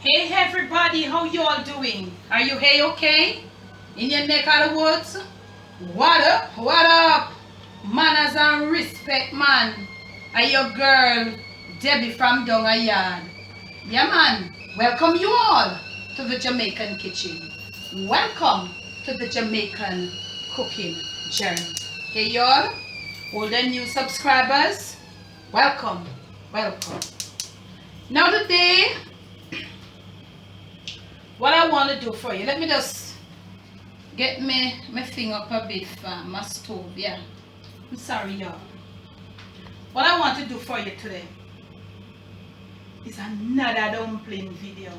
Hey everybody, how you all doing? Are you okay? In your neck of the woods? What up? What up? Manners and respect, man. Are your girl Debbie from Donga Yard? Yeah, man. Welcome you all to the Jamaican kitchen. Welcome to the Jamaican cooking journey. Hey y'all, old and new subscribers, welcome, welcome. Now today, what I want to do for you, let me just get my thing up a bit from my stove. Yeah, I'm sorry y'all. What I want to do for you today is another dumpling video.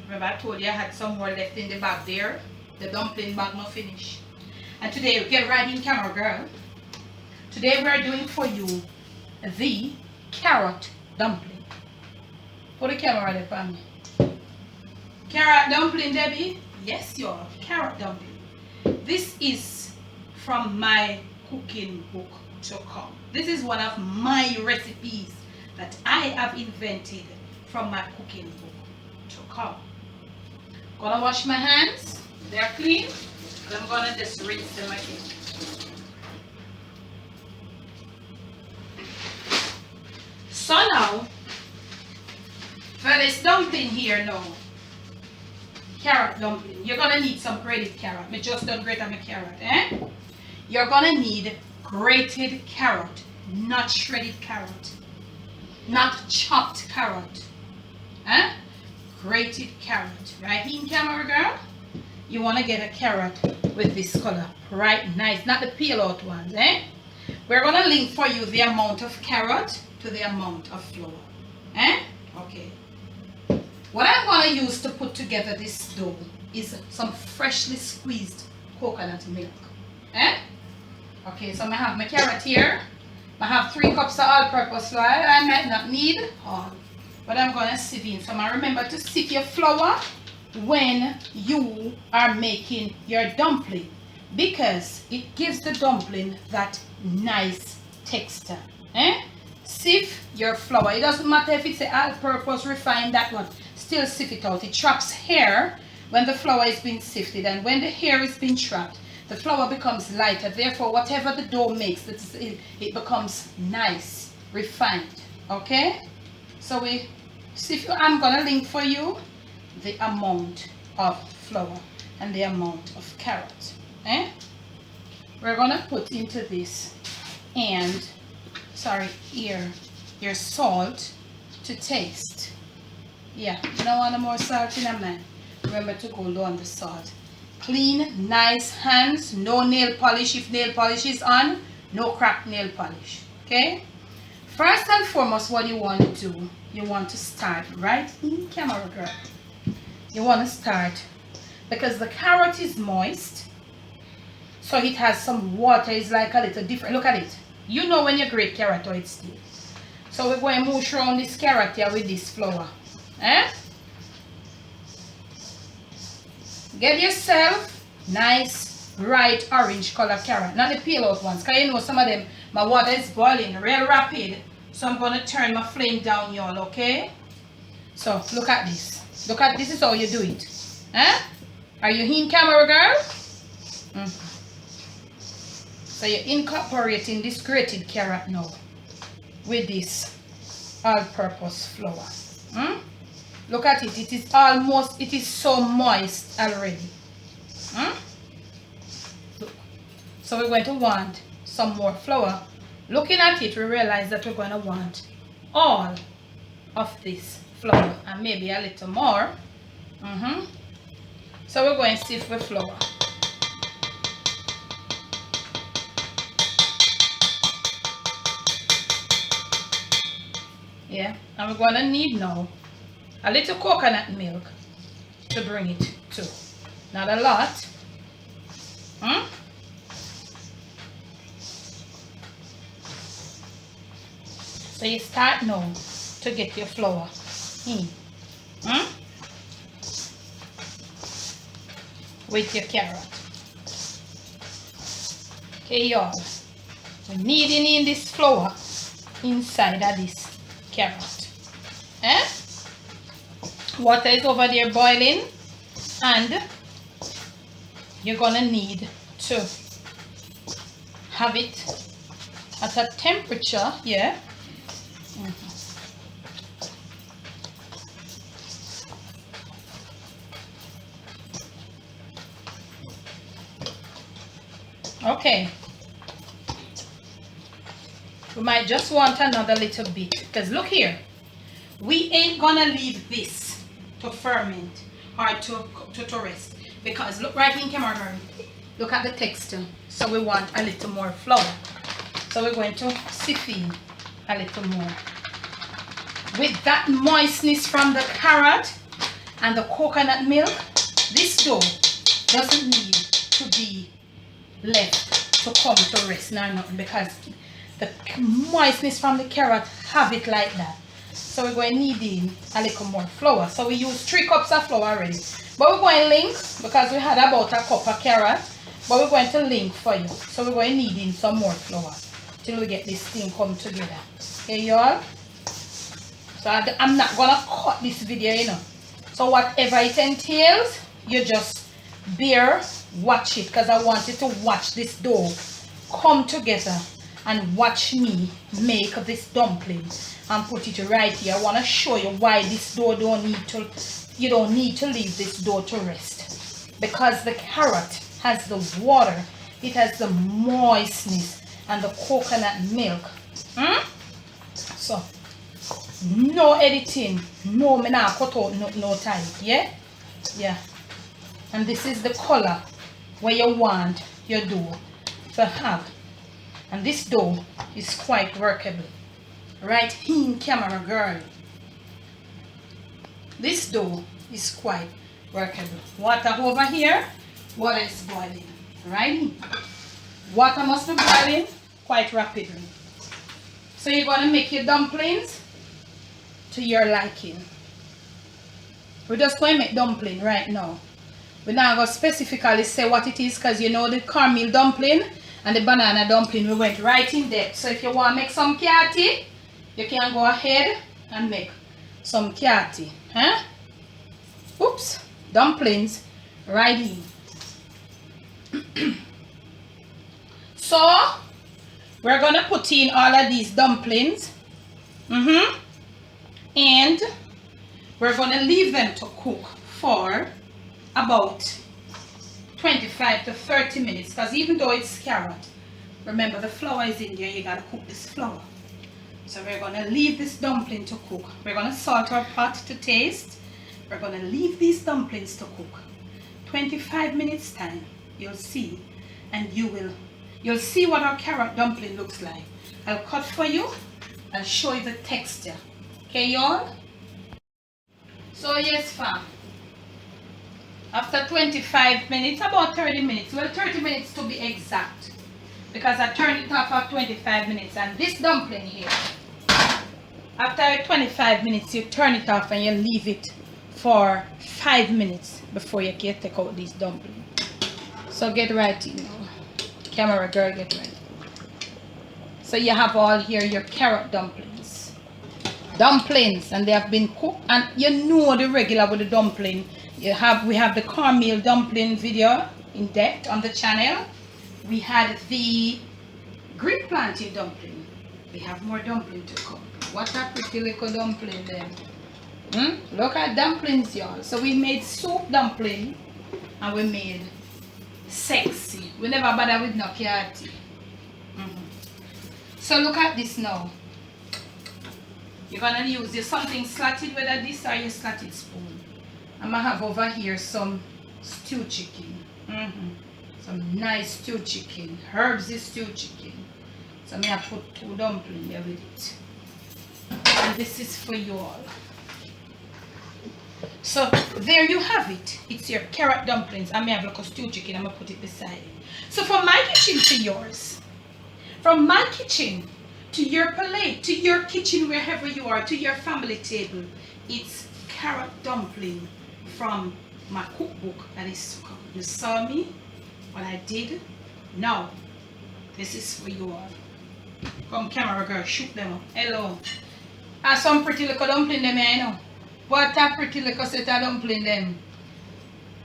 Remember I told you I had some more left in the bag there. The dumpling bag not finished. And today, get right in camera, girl. Today we're doing for you the carrot dumpling. Put the camera there for me. Carrot dumpling, Debbie? Yes, y'all. Carrot dumpling. This is from my cooking book to come. This is one of my recipes that I have invented from my cooking book to come. Gonna wash my hands. They're clean. I'm gonna just rinse them again. So now, for this dumpling here now, carrot dumpling, you're gonna need some grated carrot. Me just done grate my carrot, eh? You're gonna need grated carrot, not shredded carrot, not chopped carrot, eh? Grated carrot. Right in camera, girl? You wanna get a carrot with this color, right? Nice, not the peel out ones, eh? We're gonna link for you the amount of carrot to the amount of flour, eh? Okay. What I'm gonna use to put together this dough is some freshly squeezed coconut milk, eh? Okay, so I have my carrot here. I have 3 cups of all-purpose flour. I might not need all, but I'm gonna sieve in. So remember to sieve your flour when you are making your dumpling, because it gives the dumpling that nice texture, eh? Sieve your flour. It doesn't matter if it's an all-purpose refined, that one, still sieve it out. It traps hair when the flour is being sifted, and when the hair is being trapped, the flour becomes lighter. Therefore, whatever the dough makes, it becomes nice, refined. Okay, so we sieve. I'm gonna link for you the amount of flour and the amount of carrot, eh? We're gonna put into this, and your salt to taste. Yeah, you don't want no more salt in a man. Remember to go low on the salt. Clean, nice hands, no nail polish. If nail polish is on, no cracked nail polish. Okay? First and foremost, what you want to do, you want to start right in camera, girl. You want to start, because the carrot is moist, so it has some water. It's like a little different. Look at it. You know when you grate carrot or it's still. So we're going to mush around this carrot here with this flour, eh? Get yourself nice bright orange color carrot, not the peel out ones, because you know some of them, my water is boiling real rapid, so I'm going to turn my flame down, y'all. Okay, so look at this. Look at this. Is how you do it, eh? Are you in camera, girl? So you're incorporating this grated carrot now with this all-purpose flour. Look at it. It is so moist already. Look. So we're going to want some more flour. Looking at it, we realize that we're going to want all of this flour and maybe a little more. So we're going to sieve with flour. Yeah, and we're going to need now a little coconut milk to bring it to. Not a lot. So you start now to get your flour in. With your carrot. Okay, y'all. We're kneading in this flour inside of this carrot. Water is over there boiling, and you're gonna need to have it at a temperature, yeah. Okay, we might just want another little bit, because look here, we ain't gonna leave this to ferment or to rest, because look right in camera, look at the texture. So we want a little more flour, so we're going to sift in a little more. With that moistness from the carrot and the coconut milk, this dough doesn't need to be left to come to rest nor nothing, because the moistness from the carrot have it like that. So we're going to need in a little more flour. So we use 3 cups of flour already, but we're going to link, because we had about a cup of carrot, but we're going to link for you. So we're going to need in some more flour till we get this thing come together. Okay, y'all? So I'm not going to cut this video, you know. So whatever it entails, you just bear, watch it, because I want you to watch this dough come together and watch me make this dumpling and put it right here. I want to show you why this dough you don't need to leave this dough to rest, because the carrot has the water, it has the moistness and the coconut milk. So no editing, no, me not cut out no time, yeah. And this is the color where you want your dough to have, and this dough is quite workable. Right in camera, girl, this dough is quite workable. Water over here, water is boiling, right? Water must be boiling quite rapidly. So you're going to make your dumplings to your liking. We're just going to make dumpling right now. We're not going to specifically say what it is, because you know the caramel dumpling and the banana dumpling, we went right in depth. So if you want to make some kyati, you can go ahead and make some kyati. Huh? Oops, dumplings right in. So we're going to put in all of these dumplings. And we're going to leave them to cook for about 25 to 30 minutes, because even though it's carrot, remember the flour is in there, you got to cook this flour. So we're going to leave this dumpling to cook. We're going to salt our pot to taste. We're going to leave these dumplings to cook 25 minutes time. You'll see, and you'll see what our carrot dumpling looks like. I'll cut for you. I'll show you the texture. Okay, y'all? So yes, fam, after 25 minutes, about 30 minutes, well, 30 minutes to be exact, because I turned it off at 25 minutes. And this dumpling here, after 25 minutes, you turn it off and you leave it for 5 minutes before you can take out these dumplings. So get right in now. Camera girl, get right. So you have all here your carrot dumplings, and they have been cooked. And you know the regular with the dumpling, we have the caramel dumpling video in depth on the channel. We had the green plantain dumpling. We have more dumpling to come. What a pretty little dumpling then. Look at dumplings, y'all. So we made soup dumpling and we made sexy. We never bother with no kyati. So look at this now. You're gonna use something slatted, whether this or your slatted spoon. I'm gonna have over here some stewed chicken. Some nice stewed chicken, herbs is stewed chicken. So I'm gonna put 2 dumplings there with it. And this is for you all. So there you have it. It's your carrot dumplings. I may have like a stewed chicken. I'm gonna put it beside it. So from my kitchen to yours, from my kitchen to your plate, to your kitchen, wherever you are, to your family table, it's carrot dumpling from my cookbook that is to come. You saw me, what I did. Now this is for you all. Come camera girl, shoot them up. Hello. Some pretty little dumpling them here, you know. What a pretty little set of dumpling them.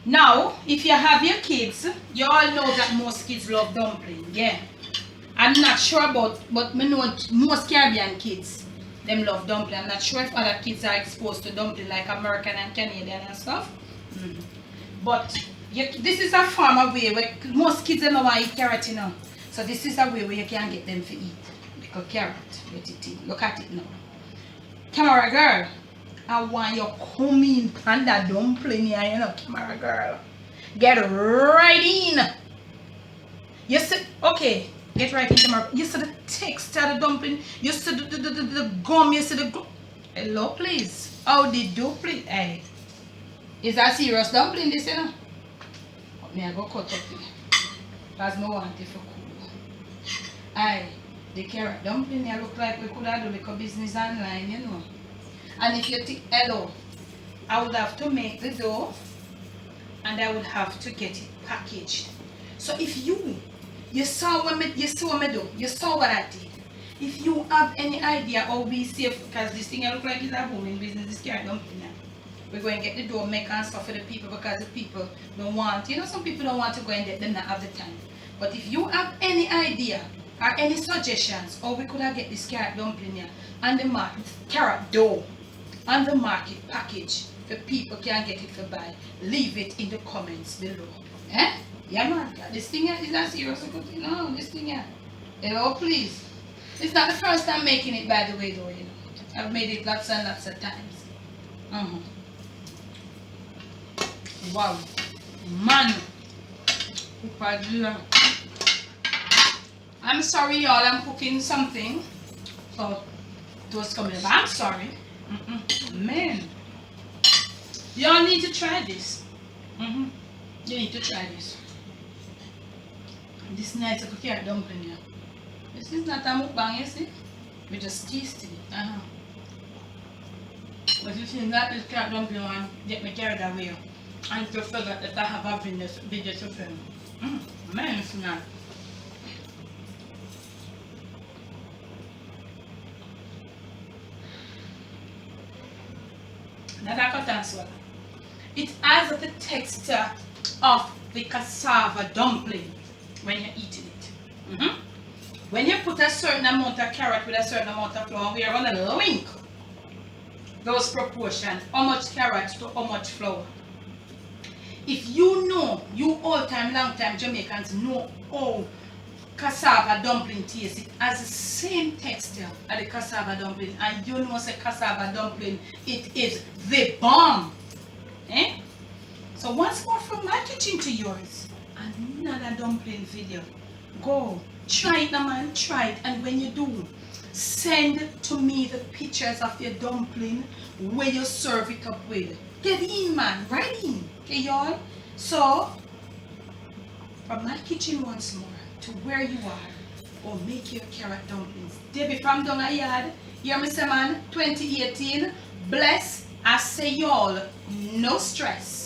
Now, if you have your kids, you all know that most kids love dumpling, yeah. I'm not sure about, but I know most Caribbean kids, them love dumpling. I'm not sure if other kids are exposed to dumpling like American and Canadian and stuff. But this is a form of way where most kids don't know why eat carrot, you know. So this is a way where you can get them to eat. Because carrot, let it in. Look at it now. Camera girl, I want you come in on that dumpling here, you know, camera girl. Get right in. You see, okay, get right in, camera. You see the texture of the dumpling. You see the gum. You see the gum. Hello, please. How did you, please? Hey, is that serious dumpling, this, you know? But me, I go cut up here. Because I want it for cool. Aye, the carrot dumpling here look like we could have done like a business online, you know. And if you think, hello, I would have to make the dough and I would have to get it packaged. So if you saw what me do, you saw what I did. If you have any idea how we save, because this thing I look like it's a booming business, this carrot dumpling now. We're going to get the dough maker and stuff for the people because the people don't want, you know, some people don't want to go and get them not have the time. But if you have any idea or any suggestions how we could have get this carrot dumpling here and the market, carrot dough on the market package for people can get it for buy, leave it in the comments below. Eh? Yeah man, this thing here is not serious. No, this thing here. Hello please. It's not the first time making it by the way though, you know. I've made it lots and lots of times. Wow. Man. I'm sorry y'all, I'm cooking something. So those coming up. I'm sorry. Man. Y'all need to try this. You need to try this. This nice little carrot dumpling here. This is not a mukbang, you see? We just tasted it. But you see that this carrot dumpling one get me carried away. And to forget that I have a video to film. Man, it's not. It has the texture of the cassava dumpling when you're eating it. When you put a certain amount of carrot with a certain amount of flour, we are going to link those proportions, how much carrot to how much flour. If you know, you old time, long time Jamaicans know how cassava dumpling tastes, it has the same texture as the cassava dumpling, and you know say cassava dumpling, it is the bomb. Eh? So once more from my kitchen to yours, another dumpling video. Go, try it now man, try it, and when you do, send to me the pictures of your dumpling where you serve it up with. Get in man, right in. Okay y'all? So, from my kitchen once more to where you are, or make your carrot dumplings. Debbie from down a yard, hear me say man, 2018, bless, I say y'all, no stress.